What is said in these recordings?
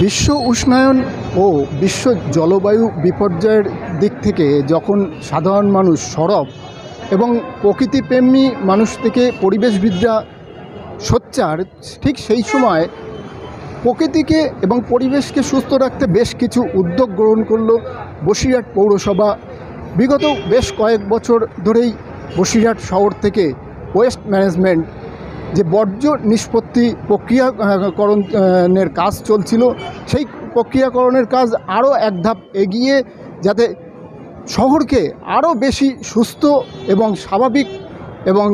বিশ্ব উষ্ণায়ন ও বিশ্ব জলবায়ু বিপর্যয়ের দিক থেকে যখন সাধারণ মানুষ সরব এবং প্রকৃতিপ্রেমী মানুষ থেকে পরিবেশবিদরা সোচ্চার, ঠিক সেই সময় প্রকৃতিকে এবং পরিবেশকে সুস্থ রাখতে বেশ কিছু উদ্যোগ গ্রহণ করল বসিরহাট পৌরসভা। বিগত বেশ কয়েক বছর ধরেই বসিরহাট শহর থেকে ওয়েস্ট ম্যানেজমেন্ট যে বর্জ্য নিষ্পত্তি প্রক্রিয়াকরণের কাজ চলছিল, সেই প্রক্রিয়াকরণের কাজ আরও এক ধাপ এগিয়ে যাতে শহরকে আরও বেশি সুস্থ এবং স্বাভাবিক এবং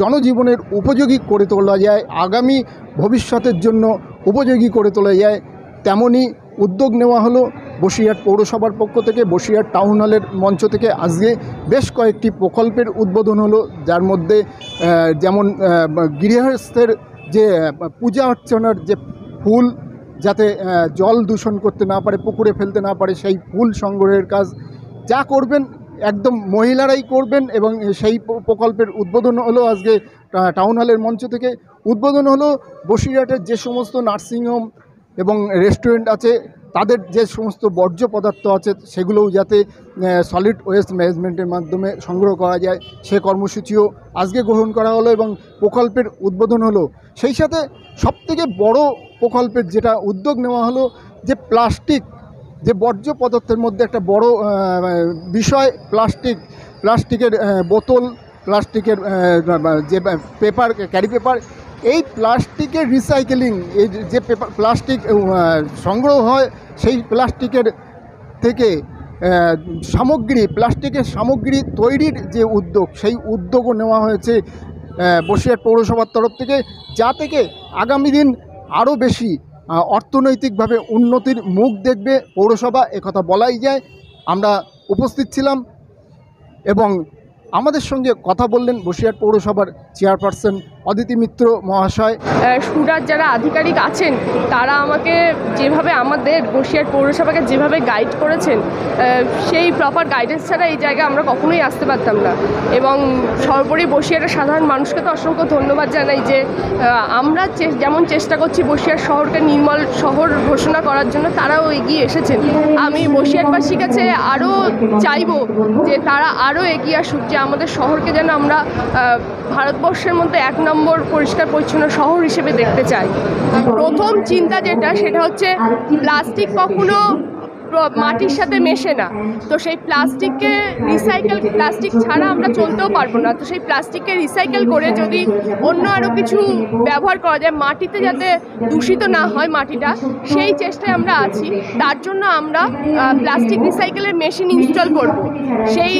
জনজীবনের উপযোগী করে তোলা যায়, আগামী ভবিষ্যতের জন্য উপযোগী করে তোলা যায়, তেমনই উদ্যোগ নেওয়া হলো বসিরহাট পৌরসভার পক্ষ থেকে। বসিরহাট টাউন হলের মঞ্চ থেকে আজকে বেশ কয়েকটি প্রকল্পের উদ্বোধন হলো, যার মধ্যে যেমন গৃহস্থের যে পূজা অর্চনার যে ফুল যাতে জল দূষণ করতে না পারে, পুকুরে ফেলতে না পারে, সেই ফুল সংগ্রহের কাজ যা করবেন একদম মহিলারাই করবেন, এবং সেই প্রকল্পের উদ্বোধন হলো আজকে টাউন হলের মঞ্চ থেকে। উদ্বোধন হলো বসিরহাটের যে সমস্ত নার্সিংহোম এবং রেস্টুরেন্ট আছে, তাদের যে সমস্ত বর্জ্য পদার্থ আছে সেগুলোও যাতে সলিড ওয়েস্ট ম্যানেজমেন্টের মাধ্যমে সংগ্রহ করা যায়, সে কর্মসূচিও আজকে গ্রহণ করা হলো এবং প্রকল্পের উদ্বোধন হলো। সেই সাথে সবথেকে বড় প্রকল্পের যেটা উদ্যোগ নেওয়া হলো, যে যে বর্জ্য পদার্থের মধ্যে একটা বড় বিষয় প্লাস্টিকের বোতল, প্লাস্টিকের যে পেপার, ক্যারি পেপার, এই প্লাস্টিকের রিসাইকেলিং, এই যে প্লাস্টিক সংগ্রহ হয় সেই প্লাস্টিকের থেকে প্লাস্টিকের সামগ্রী তৈরির যে উদ্যোগ, সেই উদ্যোগও নেওয়া হয়েছে বসিরহাট পৌরসভার তরফ থেকে, যা থেকে আগামী দিন আরও বেশি অর্থনৈতিকভাবে উন্নতির মুখ দেখবে পৌরসভা, একথা বলাই যায়। আমরা উপস্থিত ছিলাম এবং আমাদের সঙ্গে কথা বললেন বসিরহাট পৌরসভার চেয়ারপারসন অদিতি মিত্র মহাশয়। সুরার যারা আধিকারিক আছেন তারা আমাকে যেভাবে আমাদের বসিরহাট পৌরসভাকে যেভাবে গাইড করেছেন, সেই প্রপার গাইডেন্স ছাড়া এই জায়গায় আমরা কখনোই আসতে পারতাম না। এবং সর্বোপরি বসিরহাটের সাধারণ মানুষকে তো অসংখ্য ধন্যবাদ জানাই যে আমরা যেমন চেষ্টা করছি বসিরহাট শহরকে নির্মল শহর ঘোষণা করার জন্য, তারাও এগিয়ে এসেছেন। আমি বসিরহাটবাসীর কাছে আরও চাইব যে তারা আরও এগিয়ে আসুক, যে আমাদের শহরকে যেন আমরা ভারতবর্ষের মধ্যে 1 নম্বর পরিষ্কার পরিচ্ছন্ন শহর হিসেবে দেখতে চাই। প্রথম চিন্তা যেটা, সেটা হচ্ছে প্লাস্টিক কখনো মাটির সাথে মেশে না, তো সেই প্লাস্টিককে প্লাস্টিক ছাড়া আমরা চলতেও পারবো না। তো সেই প্লাস্টিককে রিসাইকেল করে যদি অন্য আরও কিছু ব্যবহার করা যায়, মাটিতে যাতে দূষিত না হয় মাটিটা, সেই চেষ্টায় আমরা আছি। তার জন্য আমরা প্লাস্টিক রিসাইকেলের মেশিন ইনস্টল করব। সেই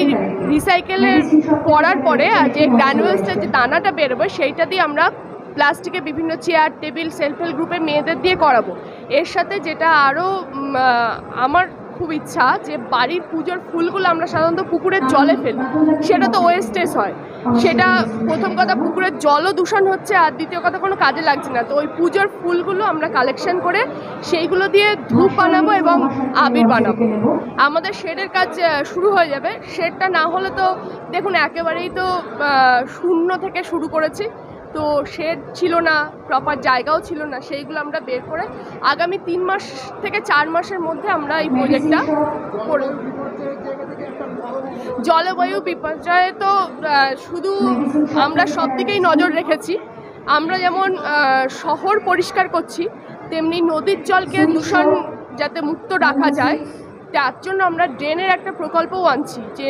রিসাইকেলের করার পরে যে গ্র্যানুয়েলসের যে দানাটা বেরোবে, সেইটা দিয়ে আমরা প্লাস্টিকের বিভিন্ন চেয়ার, টেবিল, সেলফ হেল্প গ্রুপের মেয়েদের দিয়ে করাবো। এর সাথে যেটা আরও আমার খুব ইচ্ছা, যে বাড়ির পুজোর ফুলগুলো আমরা সাধারণত পুকুরের জলে ফেলি, সেটা তো ওয়েস্টেজ হয়। সেটা প্রথম কথা, পুকুরের জলও দূষণ হচ্ছে, আর দ্বিতীয় কথা কোনো কাজে লাগছে না। তো ওই পুজোর ফুলগুলো আমরা কালেকশন করে সেইগুলো দিয়ে ধূপ বানাবো এবং আবির বানাবো। আমাদের শেডের কাজ শুরু হয়ে যাবে। শেডটা না হলে তো দেখুন একেবারেই তো শূন্য থেকে শুরু করেছি, তো শেড ছিল না, প্রপার জায়গাও ছিল না। সেইগুলো আমরা বের করে আগামী 3 মাস থেকে 4 মাসের মধ্যে আমরা এই প্রজেক্টটা করব। জলবায়ু বিপর্যয়ে তো শুধু আমরা সব দিকেই নজর রেখেছি। আমরা যেমন শহর পরিষ্কার করছি, তেমনি নদীর জলকে দূষণ যাতে মুক্ত রাখা যায়, তার জন্য আমরা ড্রেনের একটা প্রকল্পও আনছি, যে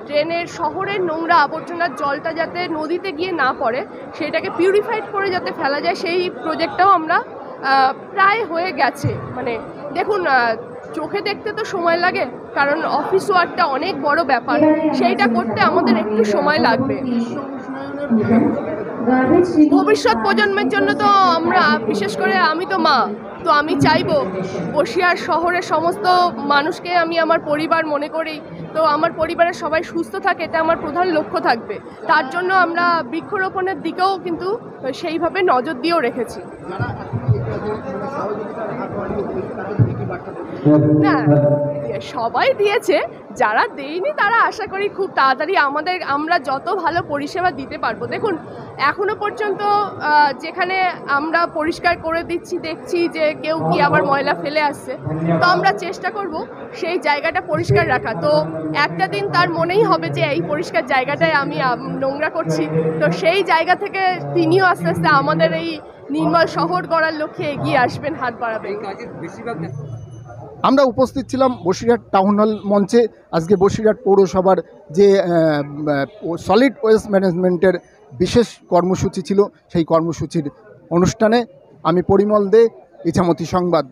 ড্রেনের শহরের নোংরা আবর্জনার জলটা যাতে নদীতে গিয়ে না পড়ে, সেটাকে পিউরিফাইড করে যাতে ফেলা যায়, সেই প্রজেক্টটাও আমরা প্রায় হয়ে গেছে। মানে দেখুন, চোখে দেখতে তো সময় লাগে, কারণ অফিস ওয়ার্কটা অনেক বড় ব্যাপার, সেইটা করতে আমাদের একটু সময় লাগবে। ভবিষ্যৎ প্রজন্মের জন্য তো আমরা, বিশেষ করে আমি তো মা, তো আমি চাইবো বসিরহাট শহরের সমস্ত মানুষকে আমি আমার পরিবার মনে করি, তো আমার পরিবারের সবাই সুস্থ থাকে, এটা আমার প্রধান লক্ষ্য থাকবে। তার জন্য আমরা বৃক্ষরোপণের দিকেও কিন্তু সেইভাবে নজর দিয়েও রেখেছি। না, সবাই দিয়েছে, যারা দেয়নি তারা আশা করি খুব তাড়াতাড়ি আমরা যত ভালো পরিষেবা দিতে পারবো। দেখুন, এখনো পর্যন্ত যেখানে আমরা পরিষ্কার করে দিচ্ছি দেখছি যে কেউ কি আবার ময়লা ফেলে আসছে, তো আমরা চেষ্টা করব সেই জায়গাটা পরিষ্কার রাখা। তো একটা দিন তার মনেই হবে যে এই পরিষ্কার জায়গাটায় আমি নোংরা করছি, তো সেই জায়গা থেকে তিনিও আস্তে আস্তে আমাদের এই নির্মল শহর গড়ার লক্ষ্যে এগিয়ে আসবেন, হাত বাড়াবেন। আমরা উপস্থিত ছিলাম বসিরহাট টাউন হল মঞ্চে। আজকে বসিরহাট পৌরসভার যে সলিড ওয়েস্ট ম্যানেজমেন্টের বিশেষ কর্মসূচি ছিল, সেই কর্মসূচির অনুষ্ঠানে আমি পরিমল দে, ইছামতি সংবাদ।